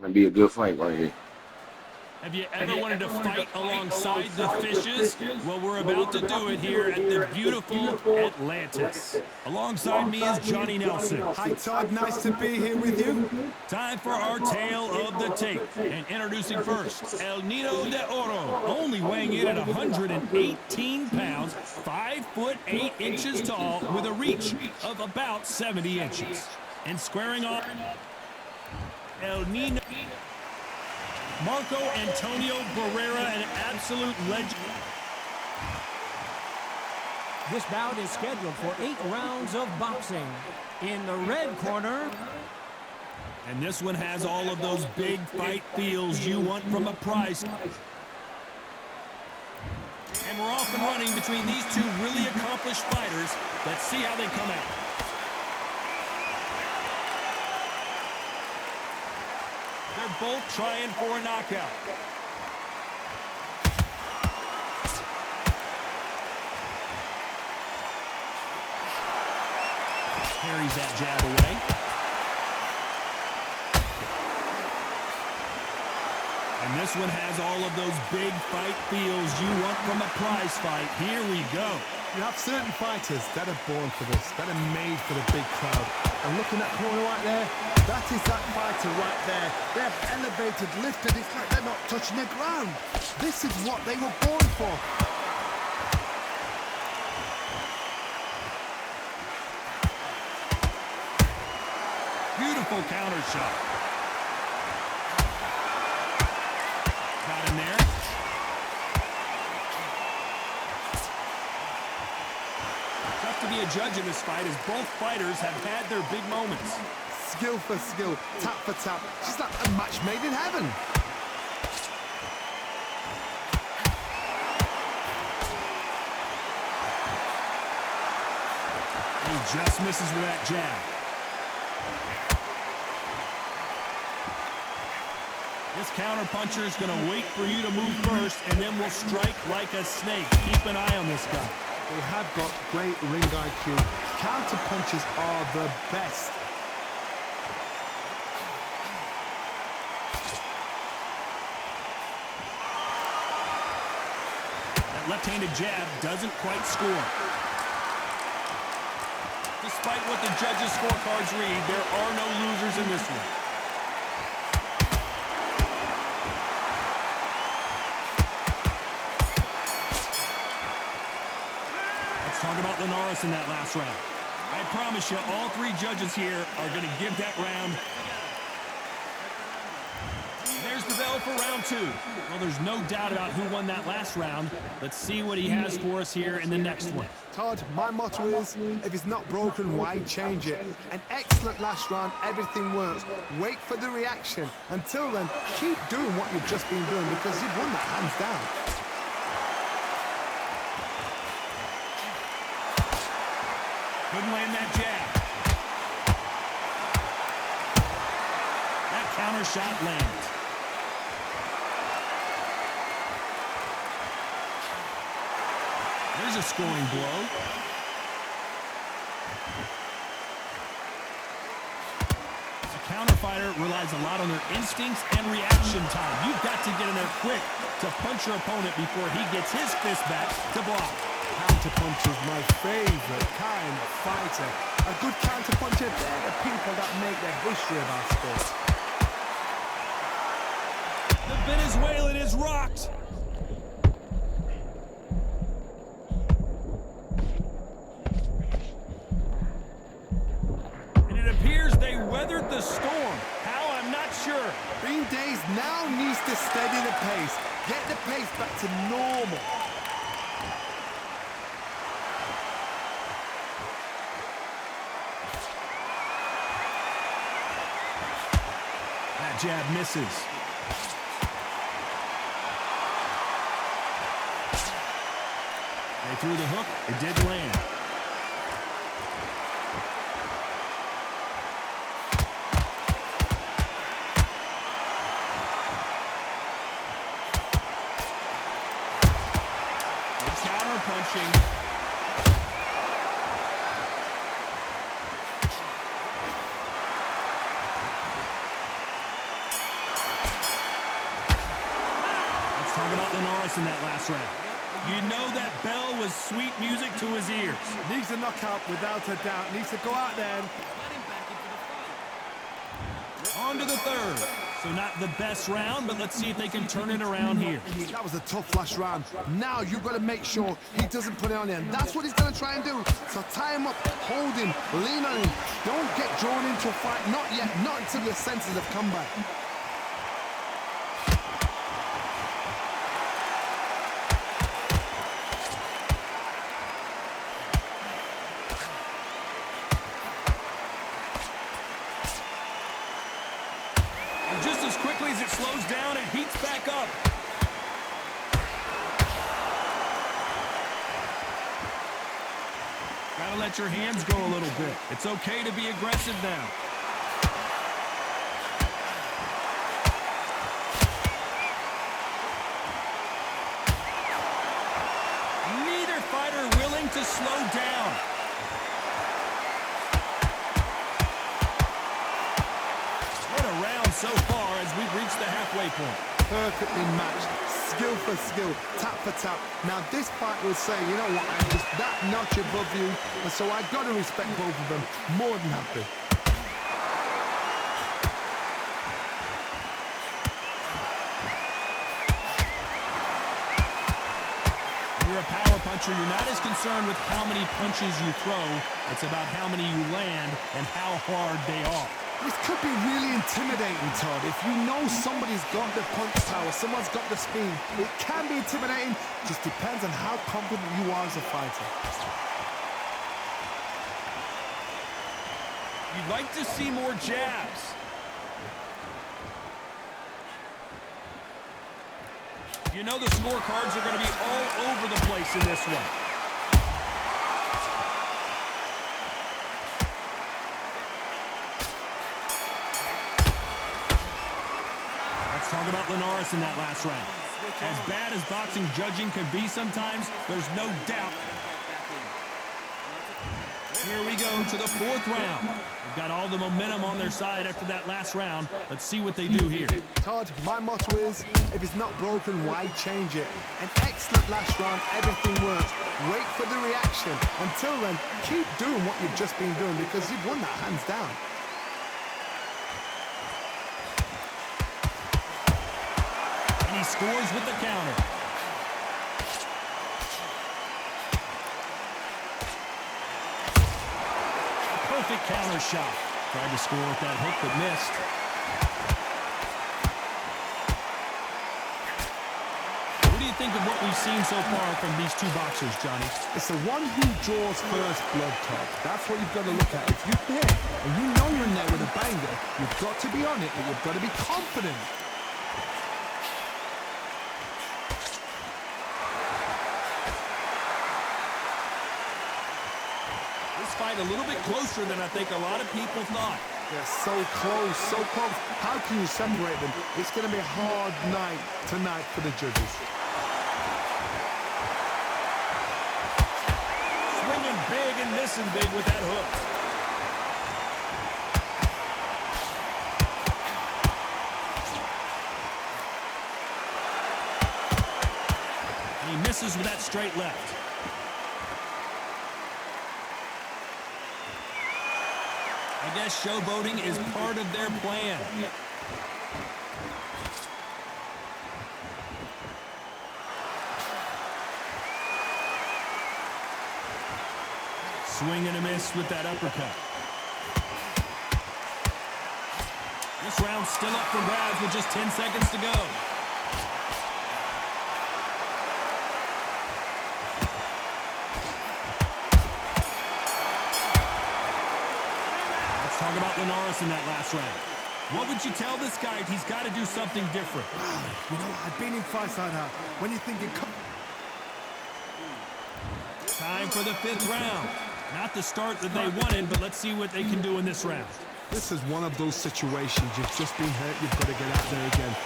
Gonna be a good fight right here. Have you ever wanted to fight alongside the fishes? Well, we're about to do it here at the beautiful Atlantis. Alongside me is Johnny Nelson. Hi, Todd. Nice to be here with you. Time for our tale of the tape. And introducing first, El Nido de Oro. Only weighing in at 118 pounds, 5'8" tall, with a reach of about 70 inches. And squaring off, El Nino Marco Antonio Barrera, an absolute legend. This bout is scheduled for 8 rounds of boxing. In the red corner. And this one has all of those big fight feels you want from a prize. And we're off and running between these two really accomplished fighters. Let's see how they come out. They're both trying for a knockout. Carries that jab away. And this one has all of those big fight feels you want from a prize fight. Here we go. You have certain fighters that are born for this, that are made for the big crowd. And looking at that corner right there, that is that fighter right there. They have elevated, lifted, it's like they're not touching the ground. This is what they were born for. Beautiful counter shot. Got him there. Tough to be a judge in this fight as both fighters have had their big moments. Skill for skill, tap for tap. Just like a match made in heaven. He just misses with that jab. This counter-puncher is going to wait for you to move first, and then will strike like a snake. Keep an eye on this guy. They have got great ring IQ. Counter-punches are the best. That left-handed jab doesn't quite score. Despite what the judges' scorecards read, there are no losers in this one. Talk about Linares in that last round. I promise you, all three judges here are going to give that round. There's the bell for round two. Well, there's no doubt about who won that last round. Let's see what he has for us here in the next one. Todd, my motto is, if it's not broken, why change it? An excellent last round, everything works. Wait for the reaction. Until then, keep doing what you've just been doing because you've won that hands down. Couldn't land that jab. That counter shot lands. There's a scoring blow. A counter fighter relies a lot on their instincts and reaction time. You've got to get in there quick to punch your opponent before he gets his fist back to block. Counterpuncher is my favorite kind of fighter. A good counterpuncher, they're the people that make the history of our sport. The Venezuelan is rocked. And it appears they weathered the storm. How, I'm not sure. Bean Days now needs to steady the pace. Get the pace back to normal. That jab misses. They threw the hook. It did land. It's counter punching. talk about Linares in that last round. You know that bell was sweet music to his ears. Needs a knockout without a doubt. Needs to go out there and... On to the third. So not the best round, but let's see if they can turn it around here. That was a tough last round. Now you've got to make sure he doesn't put it on him. That's what he's going to try and do. So tie him up, hold him, lean on him. Don't get drawn into a fight. Not yet. Not until your senses have come back. Just as quickly as it slows down, it heats back up. Gotta let your hands go a little bit. It's okay to be aggressive now. Neither fighter willing to slow down. So far as we've reached the halfway point. Perfectly matched, skill for skill, tap for tap. Now this fight will say, you know what, I'm just that notch above you, and so I've got to respect both of them. More than happy. You're a power puncher. You're not as concerned with how many punches you throw. It's about how many you land and how hard they are. This could be really intimidating, Todd. If you know somebody's got the punch power, someone's got the speed, it can be intimidating. Just depends on how confident you are as a fighter. You'd like to see more jabs. You know the scorecards are going to be all over the place in this one. Talk about Linares in that last round. As bad as boxing judging can be sometimes, there's no doubt. Here we go to the fourth round. They've got all the momentum on their side after that last round. Let's see what they do here. Todd, my motto is, if it's not broken, why change it? An excellent last round, everything worked. Wait for the reaction. Until then, keep doing what you've just been doing because you've won that hands down. He scores with the counter. A perfect counter shot. Tried to score with that hook, but missed. What do you think of what we've seen so far from these two boxers, Johnny? It's the one who draws first blood, Todd. That's what you've got to look at. If you hit and you know you're in there with a banger, you've got to be on it, but you've got to be confident. Fight a little bit closer than I think a lot of people thought. They're so close, so close. How can you separate them? It's going to be a hard night tonight for the judges. Swinging big and missing big with that hook. And he misses with that straight left. I guess showboating is part of their plan. Swing and a miss with that uppercut. This round's still up for grabs with just 10 seconds to go. Talk about Linares in that last round. What would you tell this guy? He's got to do something different. You know, I've been in fights like that. When you think it comes... Time for the fifth round. Not the start that they wanted, but let's see what they can do in this round. This is one of those situations. You've just been hurt. You've got to get out there again.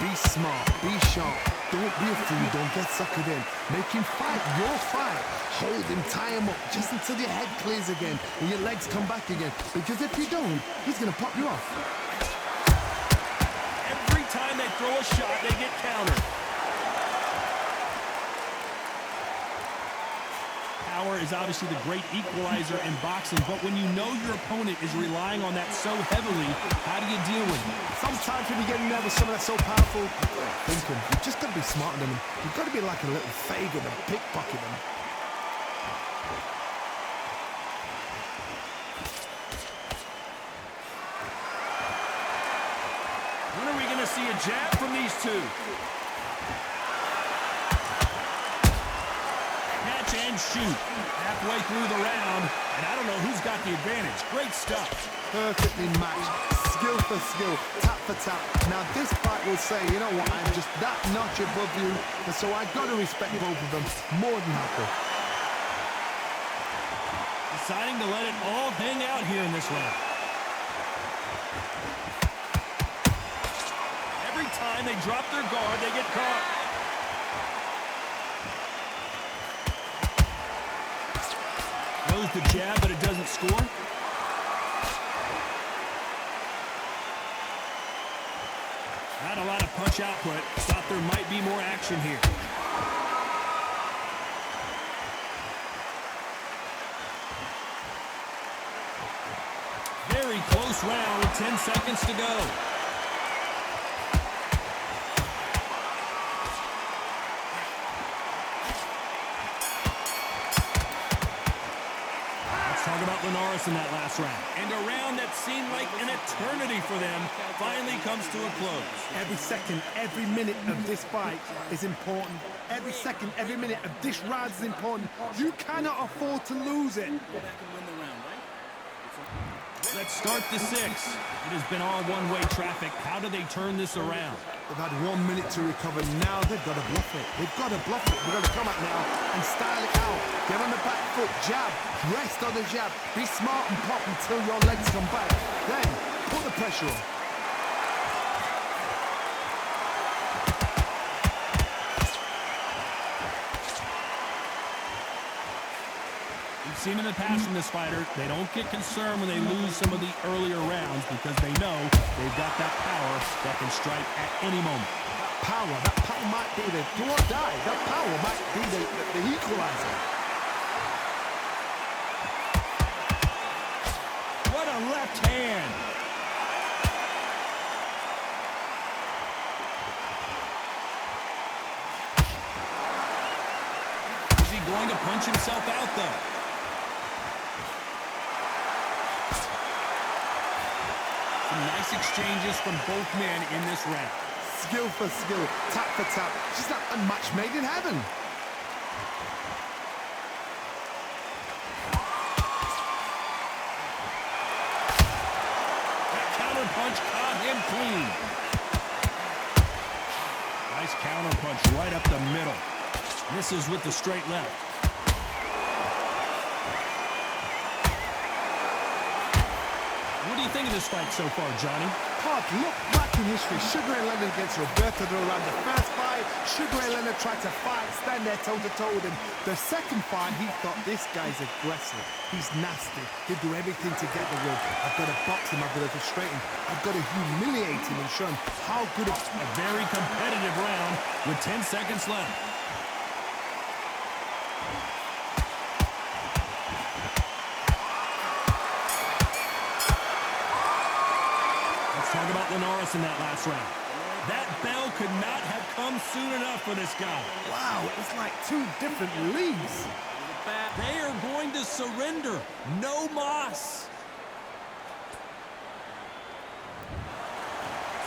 Be smart. Be sharp. Don't be a fool. Don't get suckered in. Make him fight your fight. Hold him, tie him up, just until your head clears again and your legs come back again. Because if you don't, he's going to pop you off. Every time they throw a shot, they get countered. Power is obviously the great equalizer in boxing, but when you know your opponent is relying on that so heavily, how do you deal with it? Sometimes when you get nervous, something that's so powerful, thinking, you've just got to be smarter than them. You've got to be like a little Fagin and pickpocket them. When are we going to see a jab from these two? Catch and shoot. Halfway through the round, and I don't know who's got the advantage. Great stuff. Perfectly matched, skill for skill, tap for tap. Now this fight will say, you know what, I'm just that notch above you, and so I've got to respect both of them more than happy. Deciding to let it all hang out here in this round. Every time they drop their guard, they get caught. Throws the jab, but it doesn't score. Not a lot of punch output. Thought there might be more action here. Very close round with 10 seconds to go. Talk about Linares in that last round. And a round that seemed like an eternity for them finally comes to a close. Every second, every minute of this fight is important. Every second, every minute of this round is important. You cannot afford to lose it. Let's start the sixth. It has been all one-way traffic. How do they turn this around? They've had 1 minute to recover. Now they've got to bluff it. They've got to bluff it. They've got to come out now and style it out. Get on the back foot, jab, rest on the jab. Be smart and pop until your legs come back. Then put the pressure on. We've seen in the past from this fighter, they don't get concerned when they lose some of the earlier rounds because they know they've got that power that can strike at any moment. That power might be the do or die. That power might be the equalizer. What a left hand. Is he going to punch himself out, though? Nice exchanges from both men in this round. Skill for skill, tap for tap. She's not a match made in heaven. That counter punch caught him clean. Nice counter punch right up the middle. Misses with the straight left. What do you think of this fight so far, Johnny? Hard look back in history. Sugar Ray Leonard against Roberto Duran. The first fight, Sugar Ray Leonard tried to fight, stand there toe-to-toe with him. The second fight, he thought, this guy's aggressive. He's nasty. He'll do everything to get the win. I've got to box him. I've got to frustrate him. I've got to humiliate him and show him how good of a very competitive round with 10 seconds left. Talk about Linares in that last round. That bell could not have come soon enough for this guy. Wow, it's like two different leagues. They are going to surrender. No mas.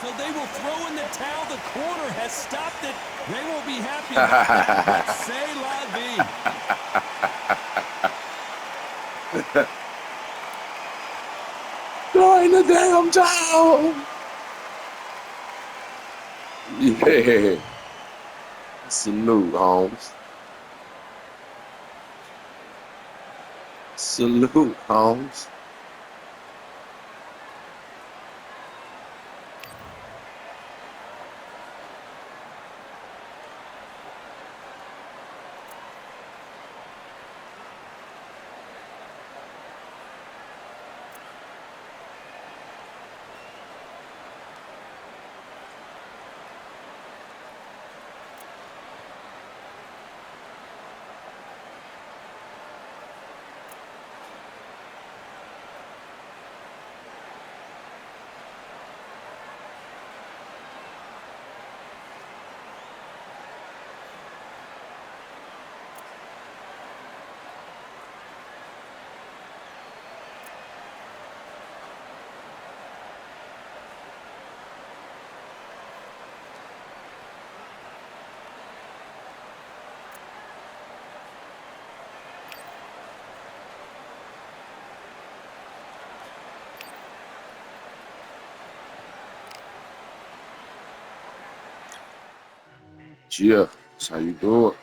So they will throw in the towel. The corner has stopped it. They won't be happy about it. C'est la vie. Throw in the damn towel. Yeah. Salute, Holmes. Salute, Holmes. Yeah, that's how you do it.